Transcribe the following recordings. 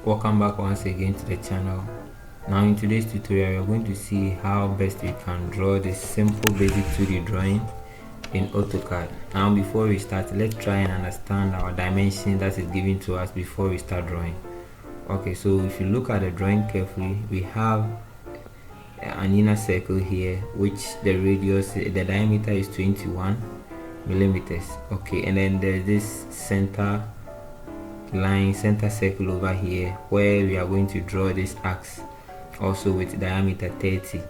Welcome back once again to the channel. Now in today's tutorial, we are going to see how best we can draw this simple basic 2D drawing in AutoCAD. Now before we start, let's try and understand our dimension that is given to us before we start drawing. Okay, so if you look at the drawing carefully, we have an inner circle here, which the radius, the diameter is 21 millimeters. Okay, and then there's this center line, center circle over here, where we are going to draw this axe also with diameter 30.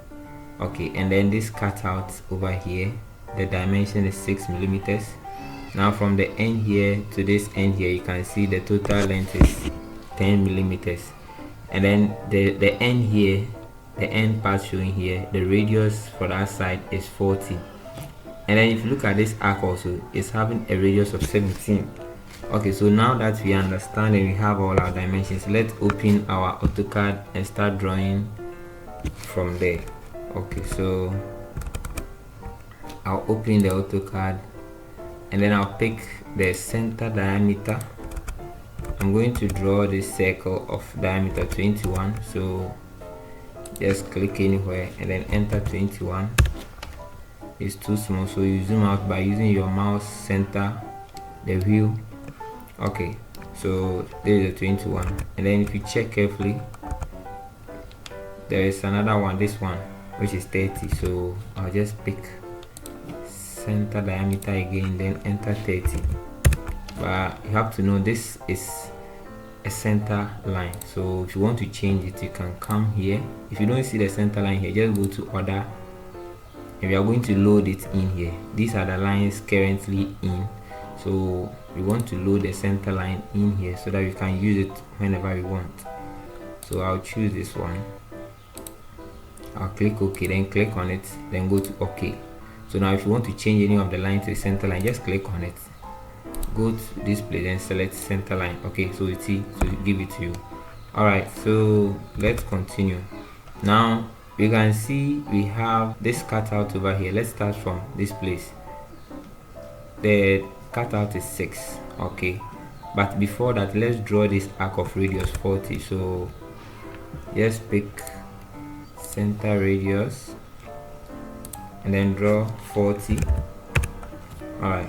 Okay, and then this cutout over here, the dimension is 6 millimeters. Now from the end here to this end here, you can see the total length is 10 millimeters, and then the end here, the end part showing here, the radius for that side is 40. And then if you look at this arc also, it's having a radius of 17. Okay, so now that we understand and we have all our dimensions, let's open our AutoCAD and start drawing from there. Okay, so I'll open the AutoCAD and then I'll pick the center diameter. I'm going to draw this circle of diameter 21, so just click anywhere and then enter 21. It's too small, so you zoom out by using your mouse, center the wheel. Okay, so there is a 21, and then if you check carefully, there is another one, this one, which is 30. So I'll just pick center diameter again, then enter 30. But you have to know this is a center line, so if you want to change it, you can come here. If you don't see the center line here, just go to order, and we are going to load it in here. These are the lines currently in, so we want to load the center line in here so that we can use it whenever we want. So I'll choose this one, I'll click OK, then click on it, then go to OK. So now if you want to change any of the line to the center line, just click on it, go to this place and select center line. Okay, so you see, so give it to you. Alright, so let's continue. Now you can see we have this cutout over here. Let's start from this place. The cutout is 6. Okay, but before that, let's draw this arc of radius 40. So just pick center radius and then draw 40. All right,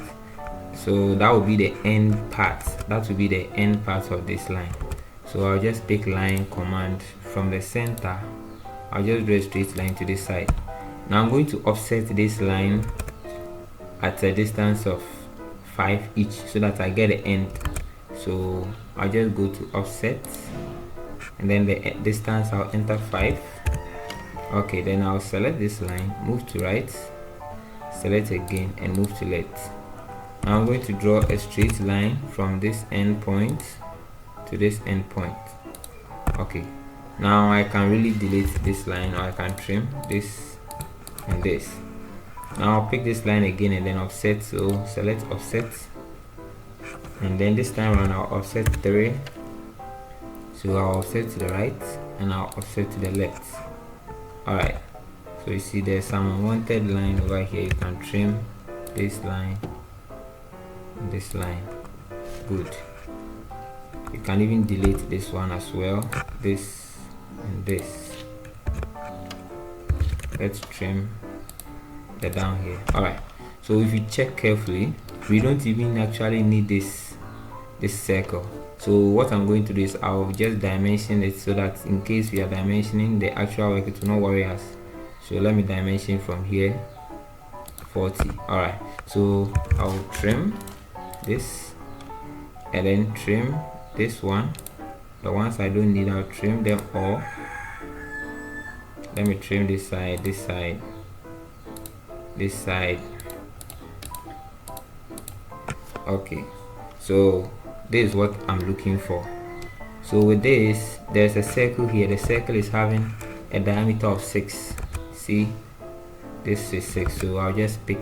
so that will be the end part. That will be the end part of this line. So I'll just pick line command from the center. I'll just draw a straight line to this side. Now I'm going to offset this line at a distance of 5 each so that I get the end. So I'll just go to offset, and then the distance I'll enter 5. Okay, then I'll select this line, move to right, select again and move to left. Now I'm going to draw a straight line from this end point to this end point. Okay, now I can really delete this line, or I can trim this and this. Now I'll pick this line again and then offset, so select offset, and then this time around I'll offset 3. So I'll offset to the right and I'll offset to the left. Alright, so you see there's some unwanted line over here. You can trim this line and this line. Good. You can even delete this one as well, this and this. Let's trim the down here. All right, so if you check carefully, we don't even actually need this circle. So what I'm going to do is I'll just dimension it so that in case we are dimensioning the actual work, it will not worry us. So let me dimension from here 40. All right, so I'll trim this and then trim this one. The ones I don't need, I'll trim them all. Let me trim this side, this side, this side. Okay, so this is what I'm looking for. So with this, there's a circle here. The circle is having a diameter of 6. See, this is 6, so I'll just pick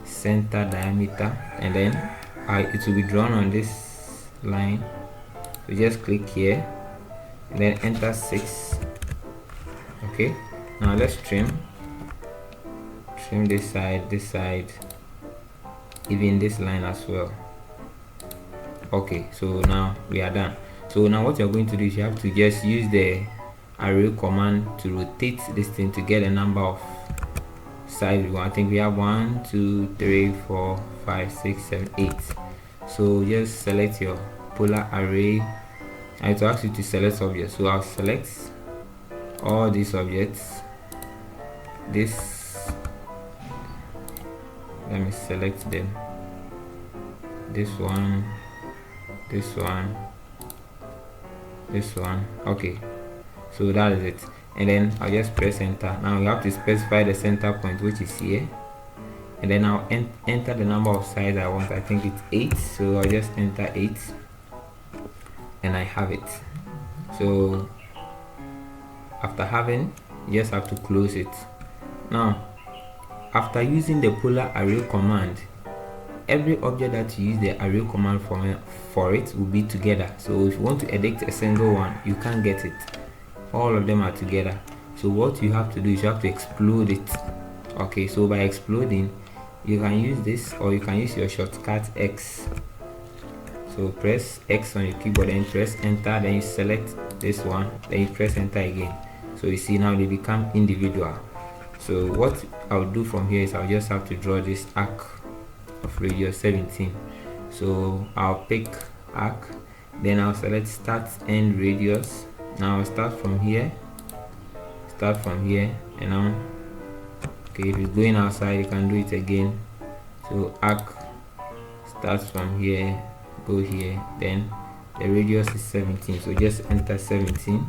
center diameter, and then it will be drawn on this line. So just click here and then enter 6. Okay, now let's trim this side, even this line as well. Okay, so now we are done. So now what you're going to do is you have to just use the array command to rotate this thing to get a number of size we want. I think we have 1 2 3 4 5 6 7 8. So just select your polar array. I have to ask you to select objects, so I'll select all these objects. Let me select them. This one, this one, this one. Okay, so that is it. And then I'll just press enter. Now you have to specify the center point, which is here, and then I'll enter the number of sides I want. I think it's 8, so I'll just enter 8 and I have it. So after having, you just have to close it. Now after using the polar array command, every object that you use the array command for it will be together. So if you want to edit a single one, you can't get it. All of them are together. So what you have to do is you have to explode it. Okay, so by exploding, you can use this, or you can use your shortcut X. So press X on your keyboard and press enter, then you select this one, then you press enter again. So you see now they become individual. So what I'll do from here is I'll just have to draw this arc of radius 17. So I'll pick arc, then I'll select start end radius. Now I'll start from here, and now okay, if it's going outside you can do it again. So arc starts from here, go here, then the radius is 17, so just enter 17,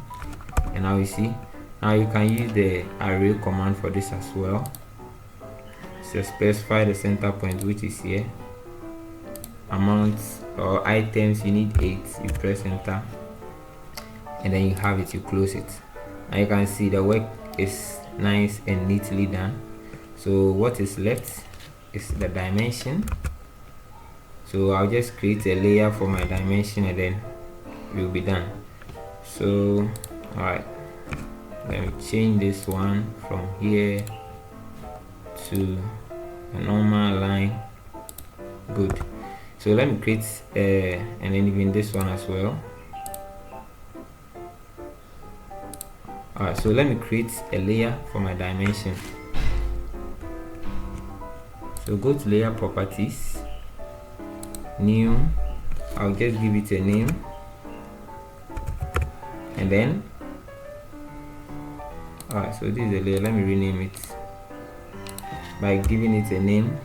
and now you see, now you can use the array command for this as well. So specify the center point, which is here. Amounts or items, you need 8, you press enter, and then you have it, you close it. Now you can see the work is nice and neatly done. So what is left is the dimension. So I'll just create a layer for my dimension and then we'll be done. So alright, let me change this one from here to a normal line. Good. So let me create and then even this one as well. Alright, so let me create a layer for my dimension. So go to layer properties, new, I'll just give it a name, and then alright, so this is a layer. Let me rename it by giving it a name.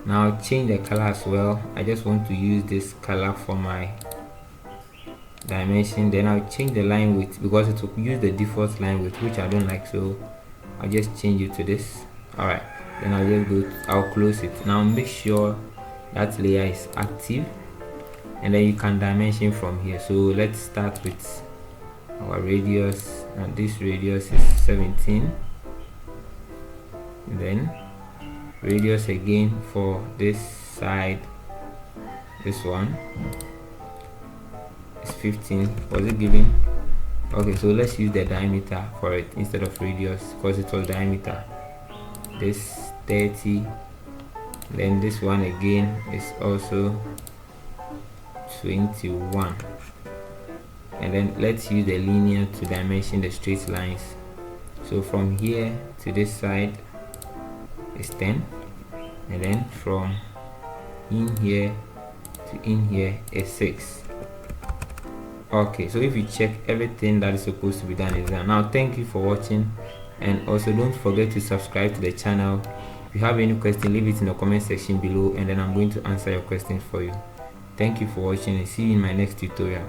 Now I'll change the color as well. I just want to use this color for my dimension. Then I'll change the line width because it will use the default line width, which I don't like, so I'll just change it to this. Alright, then I'll just go I'll close it. Now make sure that layer is active, and then you can dimension from here. So let's start with our radius, and this radius is 17, and then radius again for this side, this one is 15. Was it giving? Okay, so let's use the diameter for it instead of radius because it was diameter. This 30, then this one again is also 21, and then let's use the linear to dimension the straight lines. So from here to this side is 10, and then from in here to in here is 6. Okay, so if you check, everything that is supposed to be done is done. Now thank you for watching, and also don't forget to subscribe to the channel. If you have any question, leave it in the comment section below, and then I'm going to answer your questions for you. Thank you for watching, and see you in my next tutorial.